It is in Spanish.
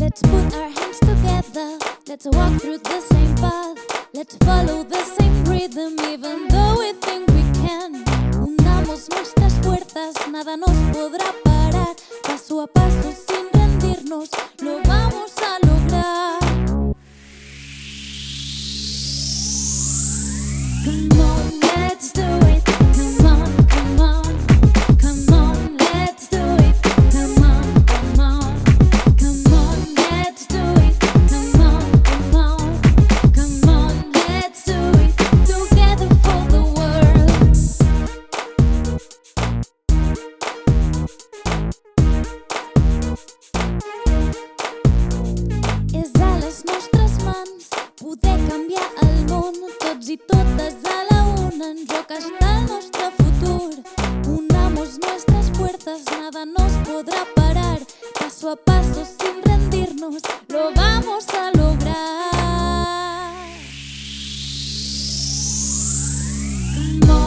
Let's put our hands together. Let's walk through the same path. Let's follow the same rhythm, even though we think we can. Unamos nuestras fuerzas, nada nos podrá parar. Paso a paso, sin rendirnos, lo vamos a lograr. Come on, let's do it. Come on, come on. Come on, let's do it. Come on, come on. Come on, let's do it. Come on, come on. Come on, let's do it. Together for the world. És a les nostres mans poder canviar el món. Tots i totes a la una, en joc està el nostre futur. Unamos nuestras fuerzas, nada nos podrá parar. Paso a paso, sin rendirnos, lo vamos a lograr. Come on.